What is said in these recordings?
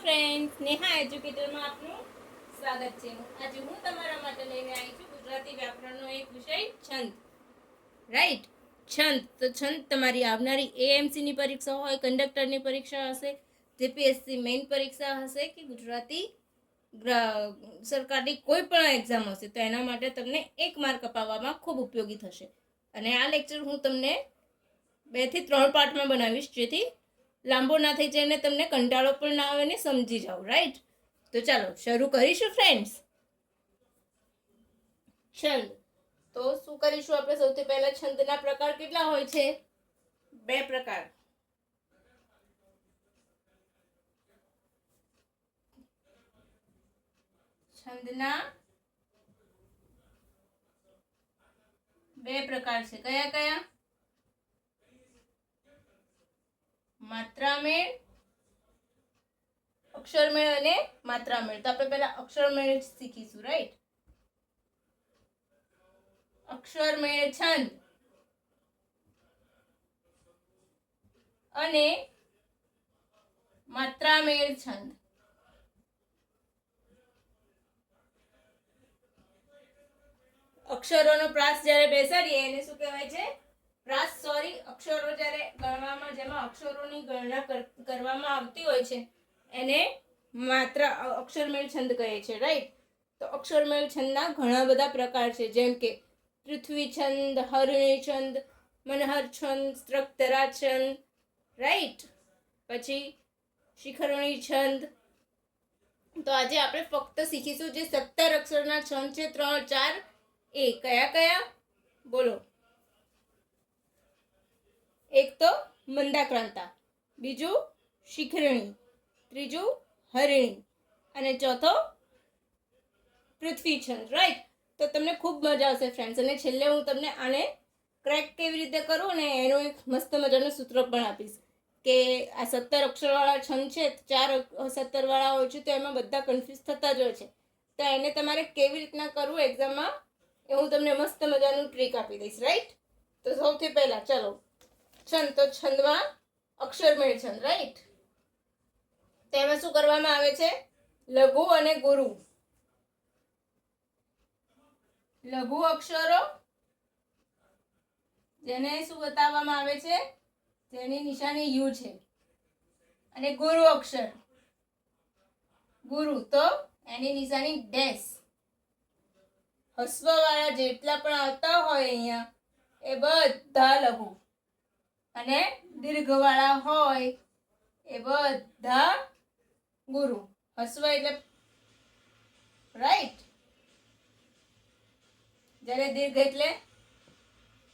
Friends, Neha એજ્યુકેટરમાં આપનું સ્વાગત છે. આજે હું તમારા માટે લઈને આવી છું ગુજરાતી વ્યાકરણનો એક વિષય છંદ. રાઈટ, છંદ. તો છંદ તમારી આવનારી એએમસીની પરીક્ષા હોય, કંડક્ટરની પરીક્ષા હશે, જીપીએસસી મેઇન પરીક્ષા હશે કે ગુજરાતી સરકારની કોઈ પણ એક્ઝામ હશે, તો એના માટે તમને 1 માર્ક અપાવવામાં ખૂબ ઉપયોગી થશે. અને આ લેક્ચર હું તમને 2 થી 3 પાર્ટમાં બનાવીશ, જેથી લાંબો ના થઈ જાય અને તમને કંટાળો પણ ના આવે ને સમજી જાઓ. રાઈટ, તો ચાલો શરૂ કરીશું ફ્રેન્ડ્સ. છંદ. તો શું કરીશું આપણે? સૌથી પહેલા છંદના પ્રકાર કેટલા હોય છે? 2 પ્રકાર. છંદના 2 પ્રકાર છે. કયા કયા? માત્રામેળ, અક્ષરમેળ અને માત્રામેળ. તો આપણે પહેલા અક્ષરમેળ શીખીશું. રાઈટ, અક્ષરમેળ છંદ અને માત્રામેળ છંદ. અક્ષરોનો પ્રાસ જ્યારે બેસાડીએ એને શું કહેવાય છે? પ્રાસ. અક્ષરો જ્યારે ગણવામાં, જેમાં અક્ષરોની ગણના કરવામાં આવતી હોય છે, એને માત્ર અક્ષરમેળ છંદ કહે છે. રાઈટ, તો અક્ષરમેળ છંદના ઘણા બધા પ્રકાર છે, જેમ કે પૃથ્વી છંદ, હરિણી છંદ, મનહર છંદ, સ્ત્રકધરા છંદ. રાઈટ, પછી શિખરણી છંદ. તો આજે આપણે ફક્ત શીખીશું જે 17 અક્ષરના છંદ છે, 3, 4. એ કયા કયા? બોલો. એક તો મંદાક્રાંતા, બીજું શિખરણી, ત્રીજું હરિણી અને ચોથો પૃથ્વી છંદ. રાઈટ, તો તમને ખૂબ મજા આવશે ફ્રેન્ડ્સ. અને છેલ્લે હું તમને આને ક્રેક કેવી રીતે કરું ને એનું એક મસ્ત મજાનું સૂત્ર પણ આપીશ કે આ 17 અક્ષરવાળા છંદ છે, 4 17 વાળા હોય છે, તો એમાં બધા કન્ફ્યુઝ થતા જ હોય છે. તો એને તમારે કેવી રીતના કરવું એક્ઝામમાં એ હું તમને મસ્ત મજાનું ટ્રીક આપી દઈશ. રાઈટ, તો સૌથી પહેલા ચલો છંદ. તો છંદમાં અક્ષરમેળ છંદ. રાઈટ, તેમાં શું કરવામાં આવે છે? લઘુ અને ગુરુ. લઘુ અક્ષરો જેને શું બતાવવામાં આવે છે? જેની નિશાની યુ છે. અને ગુરુ અક્ષર, ગુરુ, તો એની નિશાની ડેશ. હસ્વવાળા જેટલા પણ આવતા હોય અહીંયા એ બધા લઘુ, અને દીર્ઘવાળા હોય એ બધા ગુરુ. હસ્વ એટલે રાઈટ, જ્યારે દીર્ઘ એટલે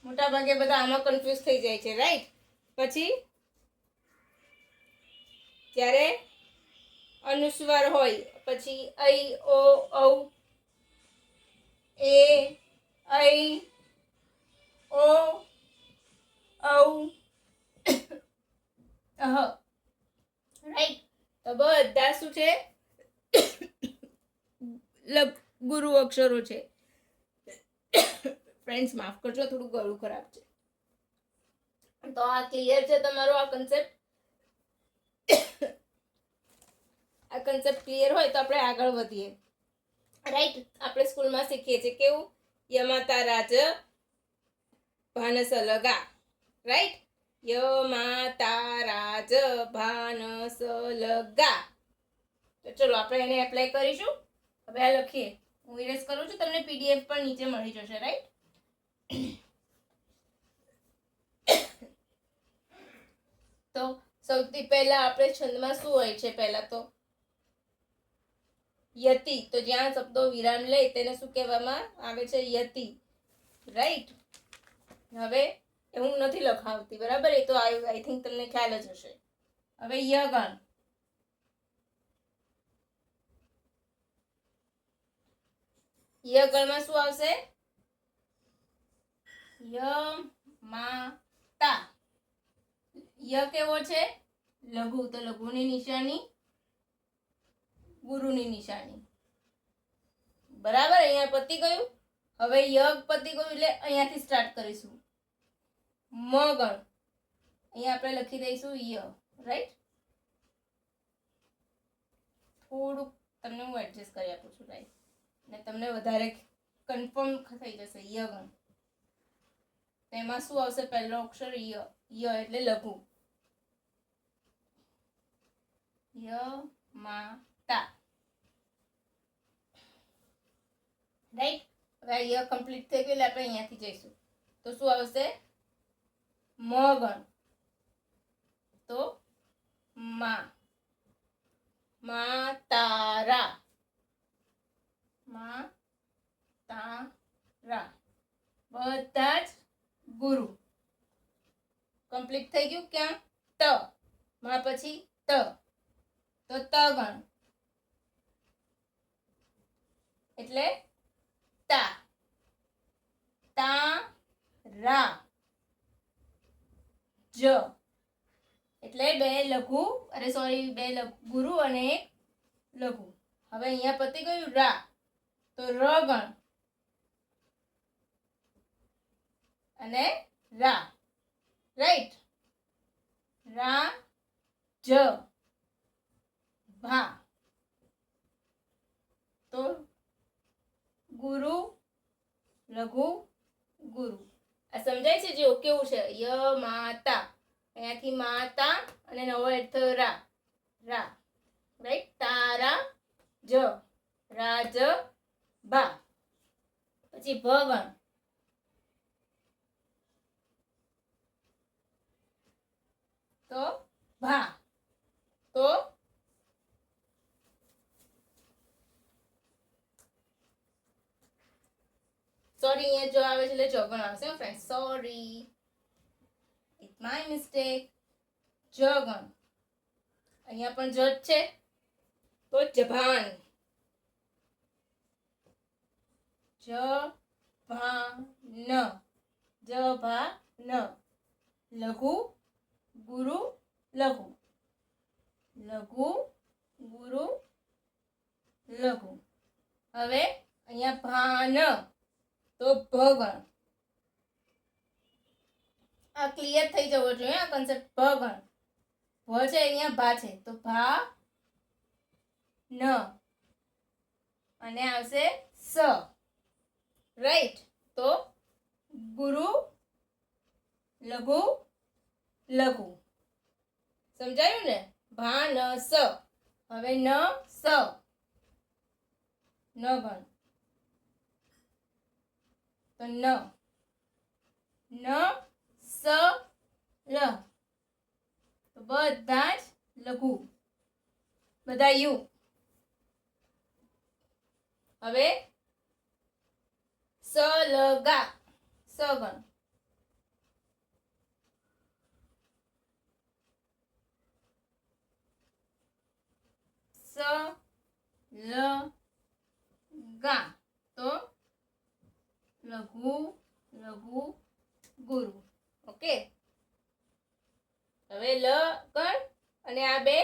મોટા ભાગે બધા આમાં કન્ફ્યુઝ થઈ જાય છે. રાઈટ, પછી જ્યારે અનુસ્વાર હોય, પછી ઐ, ઓ, ઔ, એ, ઐ, ઓ, ઔ, અહ. રાઈટ, તો બધા શું છે? ગુરુ અક્ષરો છે. ફ્રેન્ડ્સ માફ કરજો, થોડું ગળું ખરાબ છે. તો આ ક્લિયર છે તમારો આ કન્સેપ્ટ? આ કન્સેપ્ટ ક્લિયર હોય તો આપણે આગળ વધીએ. રાઈટ, આપણે સ્કૂલમાં શીખીએ છીએ કેવું? યમાતા રાજ ભાનસ લગા. રાઈટ, યમાતા રાજ ભાનસ લગા. તો ચલો આપણે એને એપ્લાય કરીશું. હવે આ લખીએ. હું ઇરેઝ કરું છું, તમને પીડીએફ પણ નીચે મળી જશે. રાઈટ, તો સૌથી પહેલા આપણે છંદમાં શું હોય છે? પહેલા તો યતિ. તો જ્યાં શબ્દો વિરામ લે તેને શું કહેવામાં આવે છે? યતિ. રાઈટ, હવે હું નથી લખાવતી, બરાબર? એ તો આઈ થિંક તમને ખ્યાલ જ હશે. હવે યગણ. યગણમાં શું આવશે? યમાતા. ય કેવો છે? લઘુ, તો લઘુની નિશાની ગુરુની નિશાની. બરાબર, અહીંયા પતી ગયું. હવે યગ પતી ગયું એટલે અહીંયાથી સ્ટાર્ટ કરીશું. મગણ, અહીંયા આપણે લખી દઈશું ય. રાઈટ, એડજસ્ટ કરી આપું છું, રાઈટ. ને તમને વધારે કન્ફર્મ થઈ જશે. ય ગણ તેમાં શું આવશે? પહેલો અક્ષર ય. ય એટલે લઘુ. ય મા તા, રાઈટ. હવે ય કમ્પ્લીટ થઈ ગયું એટલે આપણે અહીંયાથી જઈશું તો શું આવશે? મ ગણ. તો મા. તારા. તારા. બધા જ ગુરુ. કમ્પ્લીટ થઈ ગયું. ક્યાં? ત. માં પછી ત, તો ત ગણ એટલે તા. તારા. જ એટલે બે લઘુ, અરે સોરી, બે ગુરુ અને એક લઘુ. હવે અહીંયા પતી ગયું. રા, તો ર ગણ અને રા, રાઈટ. રા જ ભા, તો ગુરુ લઘુ ગુરુ. આ સમજાય છે? જો કેવું છે? ય માતા, અહીંયાથી માતા અને નવો એડ થયો રા. રા, રાઈટ. તારા જ, રાજ ભા. પછી ભ ગણ તો ભા, તો સોરી, અહીંયા જો આવે છે એટલે જોગણ આવશે friend. Sorry, it's my mistake. જગણ, અહીંયા પણ જ છે તો જભાન. જભાન. જભાન. લઘુ ગુરુ લઘુ. લઘુ ગુરુ લઘુ. હવે અહીંયા ભાન તો ભગણ. આ ક્લિયર થઈ જવો જોઈએ આ કન્સેપ્ટ. ભગણ. ભ છે અહીંયા ભા છે તો ભા ન અને આવશે સ, રાઈટ. તો ગુરુ લઘુ લઘુ. સમજાયું ને? ભા ન સ. હવે ન સ, ન ગણ તો ન. ન સ લ, તો બધા જ લઘુ, બધા યુ. હવે સ લ ગા, સ ગણ સ લ ગા, તો લઘુ લઘુ ગુરુ. ઓકે. હવે લ ગણ અને આ બે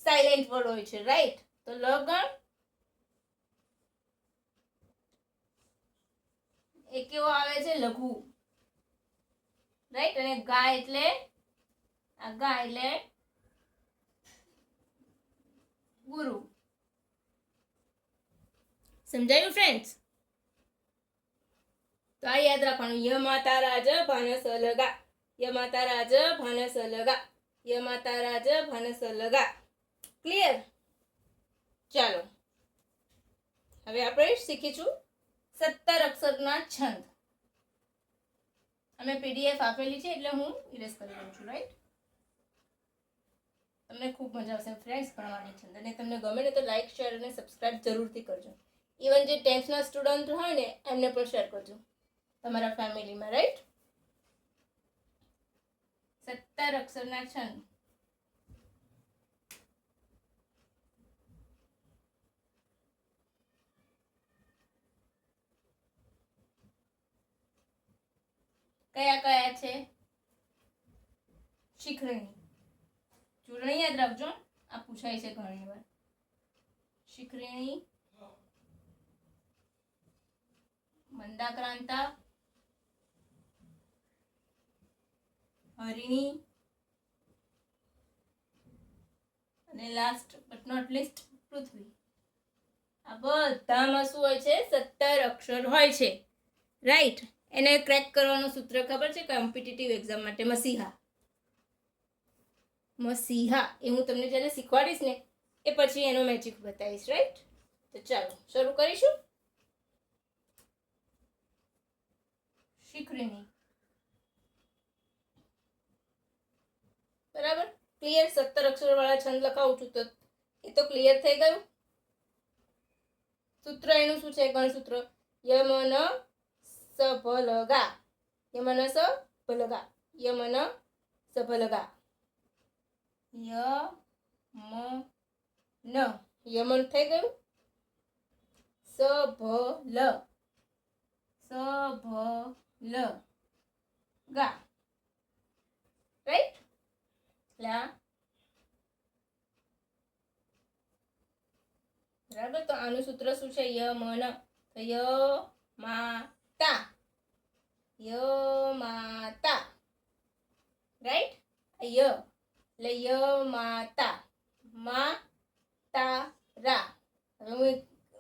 સાયલેન્ટ વર્ડ હોય છે, રાઈટ. તો લ ગણ એ કેવો આવે છે? લઘુ, રાઈટ. અને ગા એટલે આ ગા એટલે ગુરુ. સમજાયું ફ્રેન્ડ્સ? તો આ યાદ રાખવાનું. ય માતા રાજ ભાન સલગા. ય માતા રાજ ભાન સલગા. ય માતા રાજ ભાન સલગા. ક્લિયર? ચાલો હવે આપણે શીખીશું 17 અક્ષરના છંદ. અમે પીડીએફ આપેલી છે એટલે હું ઇરેઝ કરી દઉં છું, રાઈટ. તમને ખૂબ મજા આવશે ફ્રેન્ડ્સ ભણવાની છંદ. અને તમને ગમે ને તો લાઈક, શેર અને સબસ્ક્રાઇબ જરૂરથી કરજો. ઇવન જે 10th ના સ્ટુડન્ટ હોય ને એમને પણ શેર કરજો તમારા ફેમિલીમાં, રાઈટ. 17 અક્ષરના છંદ. કયા કયા છે? શિખરણી. ચૂરણી યાદ રાખજો, આ પૂછાય છે ઘણી વાર. શિખરણી, મંદાક્રાંતા, હરિણી અને લાસ્ટ બટ નોટ લીસ્ટ પૃથ્વી. આ બધામાં શું હોય છે? 17 અક્ષર હોય છે, રાઈટ. એને ક્રેક કરવાનું સૂત્ર ખબર છે? કોમ્પિટિટિવ એક્ઝામ માટે મસીહા. એ હું તમને જ્યારે શીખવાડીશ ને એ પછી એનો મેજિક બતાવીશ, રાઈટ. તો ચાલો શરૂ કરીશું. શીખરીની, બરાબર. ક્લિયર? 17 અક્ષર વાળા છંદ લખાવું છું તો એ તો ક્લિયર થઈ ગયું. સૂત્ર એનું શું છે? ગણસૂત્ર યમન સભલગા, યમન સભલગા, યમન સભલગા, યમન થઈ ગયું. સભલ ગા, રાઈટ. બરાબર. તો આનું સૂત્ર શું છે? યમન. તો માતા, રાઈટ. એટલે માતા, તારા. હવે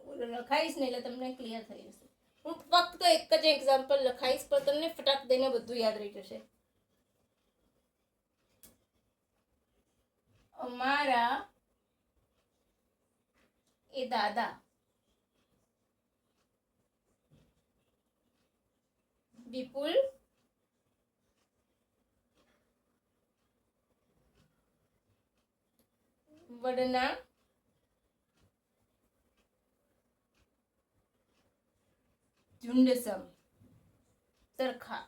હું લખાઈશ ને એટલે તમને ક્લિયર થઈ જશે. હું ફક્ત એક જ એક્ઝામ્પલ લખાઈશ પણ તમને ફટાક દઈને બધું યાદ રહી જશે. અમારા એ દાદા, વિપુલ વડના ઝુંડસમ સરખા.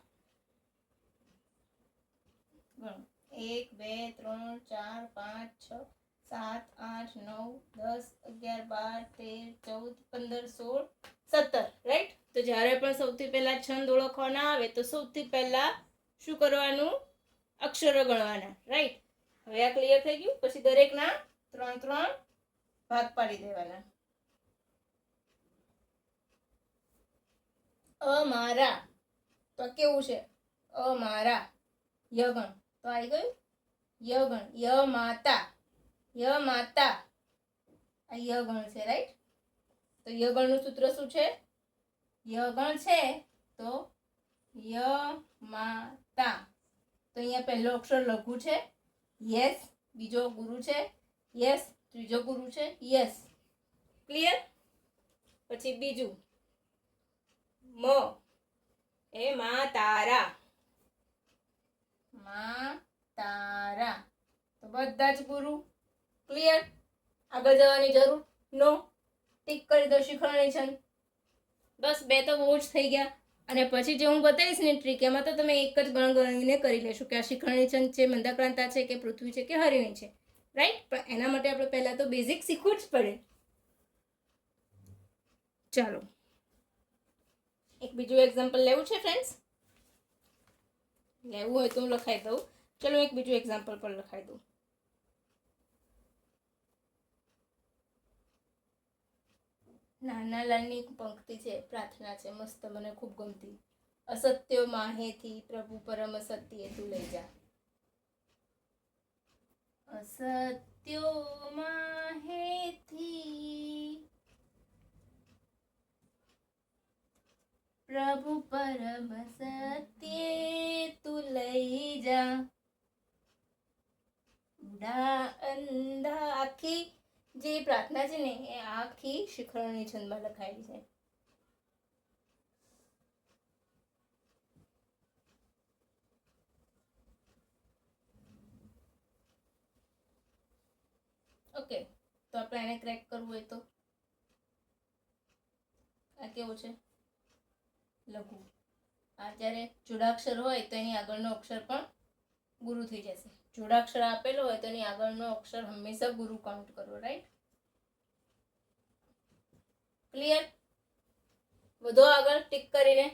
1 2 3 4 5 6 7 8 9 10 11 12 13 14 15 16 17, રાઈટ. તો જ્યારે પણ સૌથી પહેલા છંદ ઓળખવાના આવે તો સૌથી પહેલા શું કરવાનું? અક્ષરો ગણવાના, રાઈટ. હવે આ ક્લિયર થઈ ગયું. પછી દરેકના 3 ભાગ પાડી દેવાના. અમારા, તો કેવું છે? અમારા. યગણ, તો આવી ગયું યગણ. યમાતા, આ યગણ છે, રાઈટ. તો યગણનું સૂત્ર શું છે? યગણ છે તો યમાતા. તો અહીંયા પહેલો અક્ષર લઘુ છે, યસ. બીજો ગુરુ છે, યસ. ત્રીજો ગુરુ છે, યસ. ક્લિયર? પછી બીજું એ તારા, તો બધા જ ગુરુ. ક્લિયર? આગળ જવાની જરૂર નો. ટીક કરી દો શિખરણી છંદ. બસ 2 તો બહુ જ થઈ ગયા. અને પછી જે હું બતાવીશ ને ટ્રીક, એમાં તો તમે એક જ ગણગણીને કરી લેશો કે આ શિખરણી છંદ છે, મંદાક્રાંતા છે કે પૃથ્વી છે કે હરિણી છે, રાઈટ. પણ એના માટે આપણે પહેલા તો બેઝિક શીખવું જ પડે. ચાલો એક બીજું એક્ઝામ્પલ લેવું છે ફ્રેન્ડ્સ? લેવું હોય તો હું લખાઈ દઉં. ચલો એક બીજું એક્ઝામ્પલ પર લખાઈ દઉં. નાના લાલની પંક્તિ છે, પ્રાર્થના છે, મસ્ત, મને ખૂબ ગમતી. અસત્યો માહેથી પ્રભુ પરમ સત્ય તું લઈ જા. અસત્યો માહેથી પ્રભુ પરમ સત્ય તું લઈ જા. ઉડા અંધા, આખી જે પ્રાર્થના છે ને એ આખી શિખરણી છંદમાં લખાયેલી છે. ઓકે, તો આપણે એને ક્રેક કરવું હોય તો આ કેવું છે? લઘુ. આ જ્યારે જોડાક્ષર હોય તો એની આગળનો અક્ષર પણ ગુરુ થઈ જશે. જોડાક્ષર આપેલો હોય તો એની આગળનો અક્ષર હંમેશા ગુરુ કાઉન્ટ કરો, રાઈટ. ક્લિયર? વધુ આગળ ટીક કરીને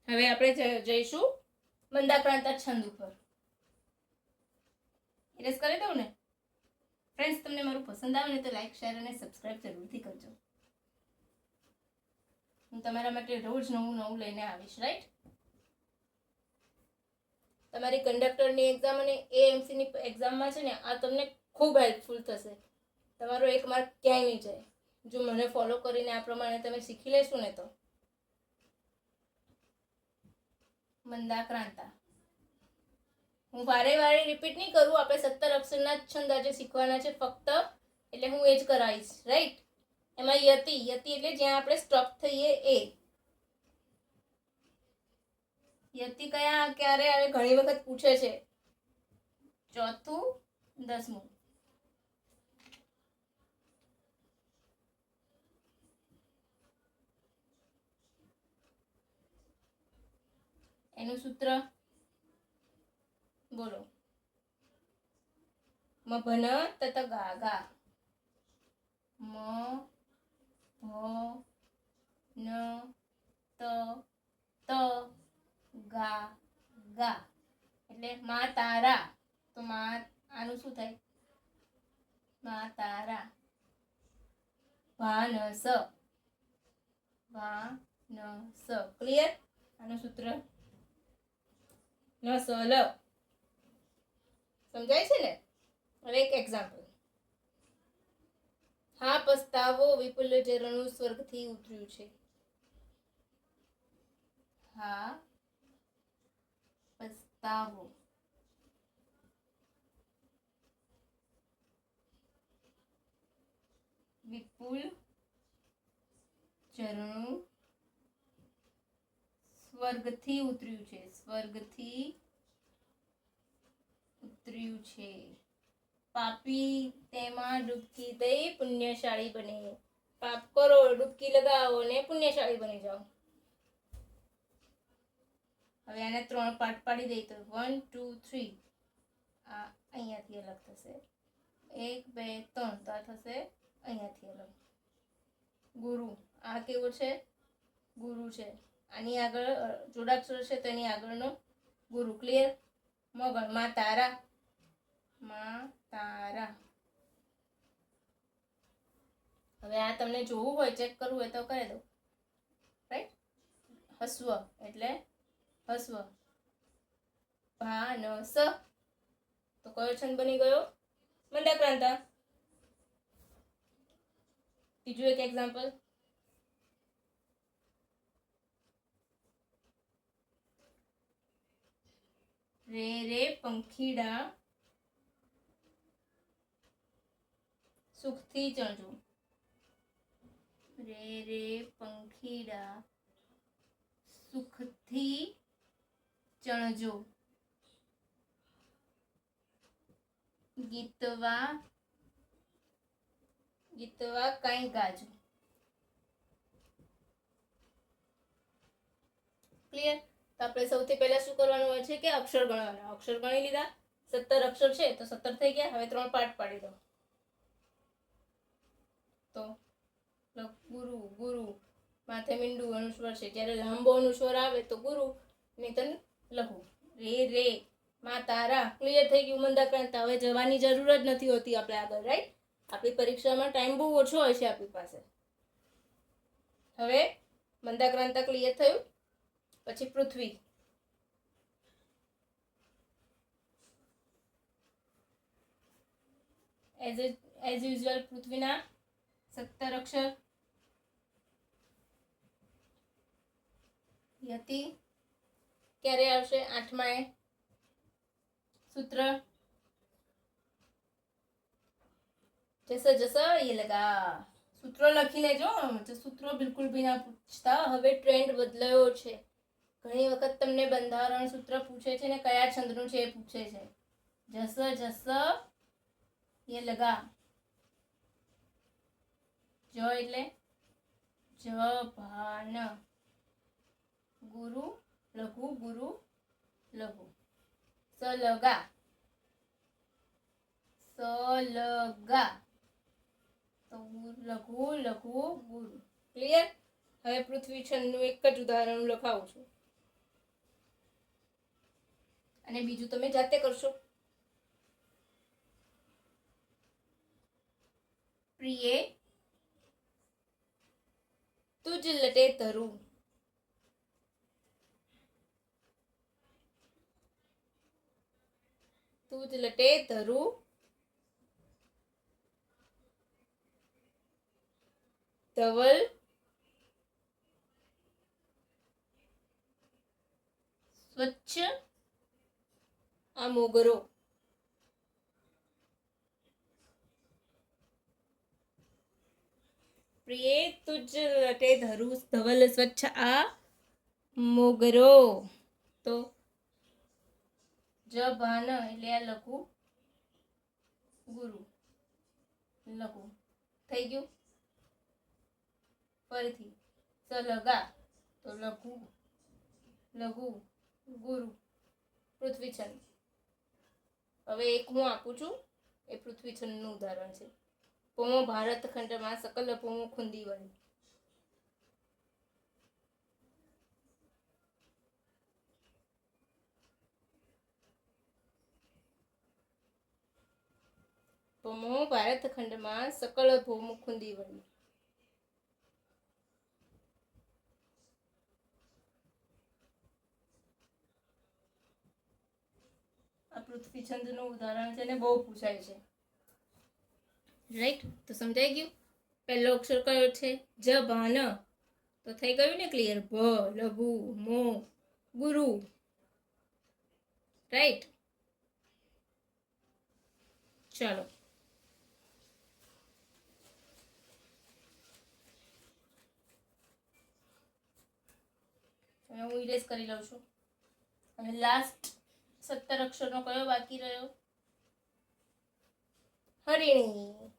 હવે આપણે જઈશું મંદાક્રાંતા છંદ ઉપર. ઇરેઝ કરી દઉં ને? ફ્રેન્ડ્સ, તમને મારું પસંદ આવે ને તો લાઈક, શેર અને સબસ્ક્રાઇબ જરૂરથી કરજો. હું તમારા માટે રોજ નવું લઈને આવીશ, રાઈટ. તમારી કંડક્ટરની એક્ઝામ અને એએમસીની એક્ઝામમાં છે ને આ તમને ખૂબ હેલ્પફુલ થશે. તમારો 1 માર્ક ક્યાંય નહીં જાય. જો મને ફોલો કરીને આ પ્રમાણે તમે શીખી લેશો ને તો. મંદાક્રાંતા. હું વારે વારે રિપીટ નહીં કરું, આપણે 17 અક્ષરના છંદ આજે શીખવાના છે ફક્ત, એટલે હું એ જ કરાવીશ, રાઈટ. એમાં યતિ, યતિ એટલે જ્યાં આપણે સ્ટોપ થઈએ એ. યતિ કયા ક્યારે આવે ઘણી વખત પૂછે છે. ચોથું, 10મું. એનું સૂત્ર બોલો. મભન તત ગા ગા. મ ભ ન ત ત ગા ગા. એટલે મા તારા. તો મા આનું શું થાય? મા તારા. ભાનસ. ભાનસ. ક્લિયર? આનું સૂત્ર ન સલ. સમજાય છે ને? હવે એક એક્ઝામ્પલ. હા પસ્તાવો, વિપુલ ઝરણું સ્વર્ગથી ઉતર્યું છે. હા પસ્તાવો. વિપુલ ઝરણું સ્વર્ગથી ઉતર્યું છે. સ્વર્ગથી ઉતર્યું છે. પાપી તેમાં ડૂબકી દઈ પુણ્યશાળી બને. પાપ કરો, ડૂબકી લગાવો ને પુણ્યશાળી બની જાઓ. હવે આને 3 પાર્ટ પાડી દઈ તો 1 2 3. આ અહીંયાથી અલગ થશે. 1 2 3. તો આ થશે અહીંયાથી અલગ. ગુરુ. આ કેવો છે? ગુરુ છે. આની આગળ જોડાક્ષર છે તો એની આગળનો ગુરુ. ક્લિયર? મગણ. મા તારા. મા તારા. હવે આ તમને જોવું હોય, ચેક કરવું હોય તો કરી દો, રાઈટ. હસ્વ એટલે હસ્વ. ભાનસ. તો કયો છંદ બની ગયો? મંદાક્રાંતા. બીજું એક એક્ઝામ્પલ. રે રે પંખીડા સુખથી ચણજો. રે રે પંખીડા સુખથી ચણજો. ગીતવા. ગીતવા કાંઈ ગાજો. ક્લિયર? તો આપણે સૌથી પહેલા શું કરવાનું હોય છે કે અક્ષર ગણવાના. અક્ષર ગણી લીધા. 17 અક્ષર છે તો 17 થઈ ગયા. હવે 3 પાર્ટ પાડી દો. તો ગુરુ. ગુરુ માથે મીંડું અનુસ્વાર છે. જ્યારે લાંબો અનુસ્વાર આવે તો ગુરુ, નહીં તો લઘુ. રે રે. મા તારા. ક્લિયર થઈ ગયું? મંદાક્રાંતા. હવે જવાની જરૂર જ નથી હોતી આપણે આગળ, રાઈટ. આપણી પરીક્ષામાં ટાઈમ બહુ ઓછો હોય છે આપણી પાસે. હવે મંદાક્રાંતા ક્લિયર થયું. પછી પૃથ્વી. એઝ યુઝ્યુઅલ પૃથ્વીના 17 અક્ષર. યતિ ક્યારે આવશે? 8મા એ. સૂત્ર જસ જસ ये लगा. સૂત્રો લખી લેજો. સૂત્રો બિલકુલ બી ના પૂછતા. હવે ટ્રેન્ડ બદલાયો છે. ઘણી વખત તમને બંધારણ સૂત્ર પૂછે છે ને કયા છંદનું છે એ પૂછે છે. જસ જસ ये लगा. જ એટલે જ ભાન. ગુરુ લઘુ. ગુરુ લઘુ. સલગા. સલગા. તો લઘુ લઘુ ગુરુ. ક્લિયર? હવે પૃથ્વી છંદનું એક જ ઉદાહરણ લખાવું છું અને બીજું તમે જાતે કરશો. પ્રિયે તુજ લટે ધરું. તુજ લટે ધરું. ધવલ સ્વચ્છ આ મોગરો. પ્રિય તુજ રટે ધરું ધવલ સ્વચ્છ આ મોગરો. તો જ ભાન એટલે આ લઘુ ગુરુ લઘુ થઈ ગયું. ફરીથી સલગા તો લઘુ લઘુ ગુરુ પૃથ્વીછંદ. હવે એક હું આપું છું એ પૃથ્વીછંદનું ઉદાહરણ છે. પોમો ભારત ખંડમાં સકલ પોમો ખુંદી વળી. પોમો ભારત ખંડમાં સકળ ભૌમ ખુંદી વળી. આ પૃથ્વીછંદનું ઉદાહરણ છે ને બહુ પૂછાય છે. રાઈટ, તો સમજાઈ ગયું. પહેલો અક્ષર કયો છે? જ ભાન. તો થઈ ગયું ને ક્લિયર. ભ લઘુ મો ગુરુ. રાઈટ, ચાલો હું ઇરેઝ કરી લઉં છું. અને લાસ્ટ 17 અક્ષરનો કયો બાકી રહ્યો? હરિણી.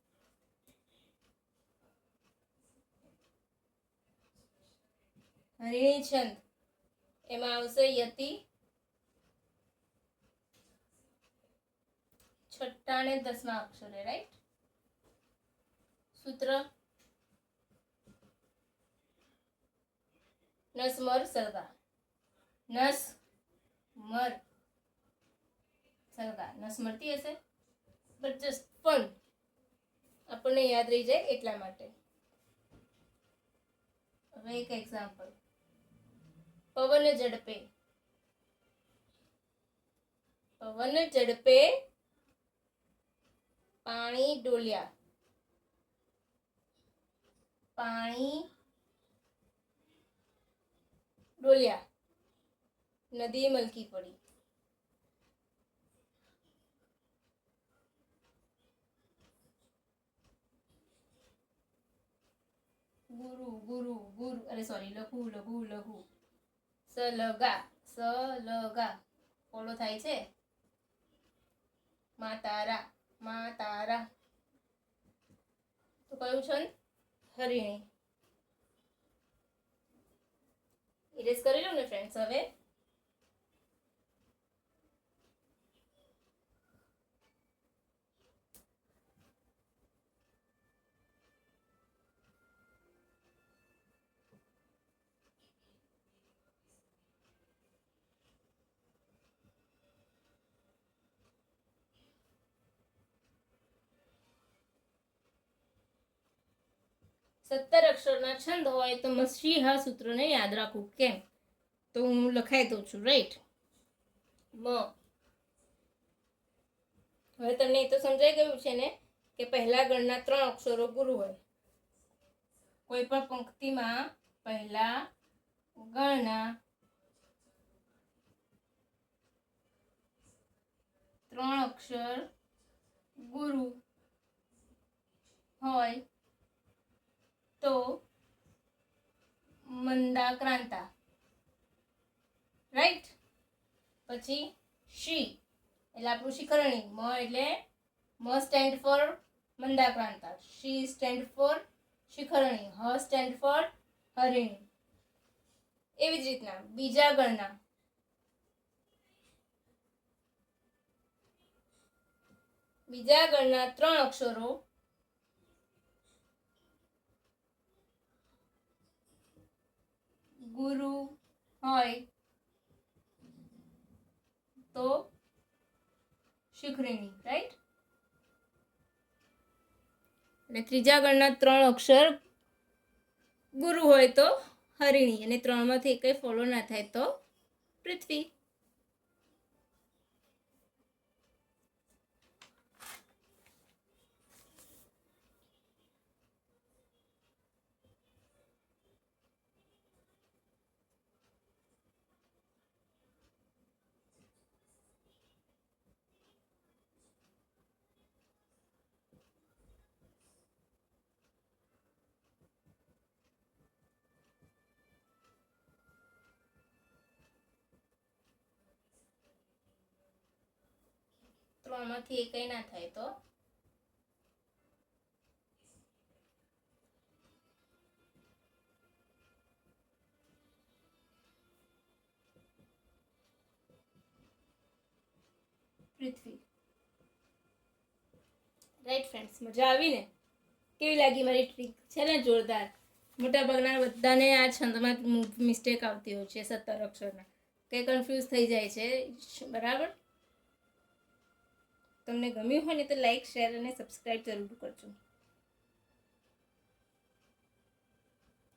હરિણી છંદ એમાં આવશે યતિ, છઠ્ઠા અને 10મા અક્ષરે. રાઈટ, સૂત્ર નસ મર સલગા. નસ મર સલગા. નસ મળતી હશે બટ જસ્ટ ફન આપણને યાદ રહી જાય એટલા માટે. હવે એક એક્ઝામ્પલ. પવન ઝડપે. પવન ઝડપે પાણી ડોલ્યા. પાણી ડોલ્યા. નદી મલકી પડી. ગુરુ ગુરુ ગુરુ અરે સોરી લઘુ લઘુ લઘુ. સલગા સલગા ફોલો થાય છે. મા તારા મા તારા. તો કયું છંદ? હરિણી. ઇરેઝ કરી લો ને ફ્રેન્ડ્સ. હવે સત્તર અક્ષરના છંદ હોય તો મસી હા સૂત્રને યાદ રાખવું. કેમ? તો હું લખાઈ દઉં છું. રાઈટ, મ. હવે તમને એ તો સમજાઈ ગયું છે ને કે પહેલા ગણના 3 અક્ષરો ગુરુ હોય. કોઈ પણ પંક્તિમાં પહેલા ગણના 3 અક્ષર ગુરુ હોય તો મંદાક્રાંતા. રાઈટ, પછી શી એટલે આપણું શિખરણી. મ એટલે મ સ્ટેન્ડ ફોર મંદાક્રાંતા. શી સ્ટેન્ડ ફોર શિખરણી. હ સ્ટેન્ડ ફોર હરિણી. એવી જ રીતના બીજા ગણના બીજા ગણના 3 અક્ષરો ગુરુ હોય તો શિખરણી. રાઈટ, અને ત્રીજા ગણના 3 અક્ષર ગુરુ હોય તો હરિણી. અને 3 માંથી એકઈ ફોલો ના થાય તો પૃથ્વી. ત્રણમાંથી એકય ના થાય તો પૃથ્વી. રાઈટ ફ્રેન્ડ્સ, મજા આવી ને? કેવી લાગી મારી ટ્રીક? છે ને જોરદાર. મોટાભાગના બધાને આ છંદમાં મિસ્ટેક આવતી હોય છે 17 અક્ષરના, કે કન્ફ્યુઝ થઈ જાય છે. બરાબર? તમને ગમ્યું હોય ને તો લાઈક, શેર અને સબસ્ક્રાઈબ જરૂર કરજો.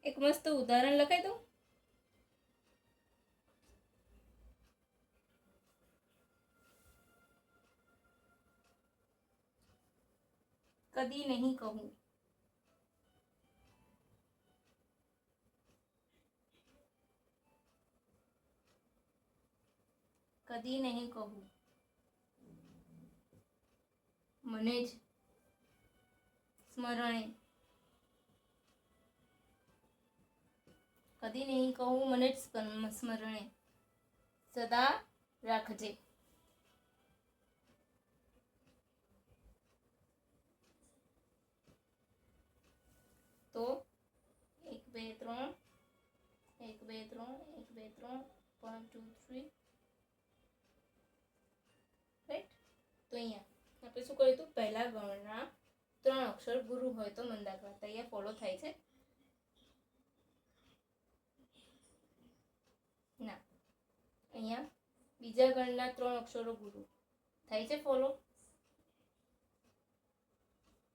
એક મસ્ત ઉદાહરણ લખાઈ દઉં. કદી નહીં કહું. કદી નહીં કહું મને જ સ્મરણે. કદી નહીં કહું મને જ સ્મરણે, સદા રાખજે. તો 1 2 3 1 2 3 1 2 3 1 2 3 રાઈટ. તો અહીંયા આપણે શું કર્યું હતું? પહેલા ગણના 3 અક્ષર ગુરુ હોય તો મંદાર વાર્તા અહીંયા ફોલો થાય છે ના. અહીંયા બીજા ગણના 3 અક્ષરો ગુરુ થાય છે ફોલો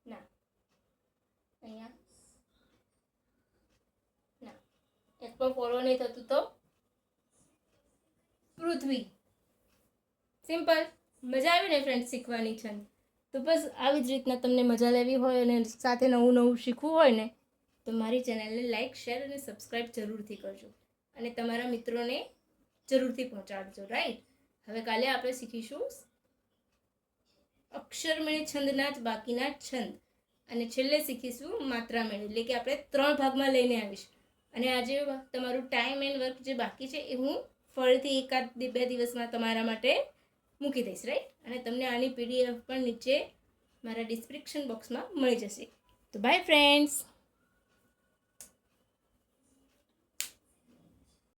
ના. અહીંયા ના, એક પણ ફોલો નહીં થતું તો પૃથ્વી. સિમ્પલ. મજા આવી ને ફ્રેન્ડ શીખવાની છે? તો બસ આવી જ રીતના તમને મજા લેવી હોય અને સાથે નવું નવું શીખવું હોય ને તો મારી ચેનલને લાઈક, શેર અને સબસ્ક્રાઈબ જરૂરથી કરજો અને તમારા મિત્રોને જરૂરથી પહોંચાડજો. રાઈટ. હવે કાલે આપણે શીખીશું અક્ષરમેળ છંદના જ બાકીના છંદ અને છેલ્લે શીખીશું માત્રામેળ, એટલે કે આપણે 3 ભાગમાં લઈને આવીશ. અને આજે તમારું ટાઈમ એન્ડ વર્ક જે બાકી છે એ હું ફરીથી 1-2 દિવસમાં તમારા માટે મૂકી દઈશ. રાઈટ. અને તમને આની PDF પણ નીચે મારા ડિસ્ક્રિપ્શન બોક્સમાં મળી જશે. તો બાય ફ્રેન્ડ્સ.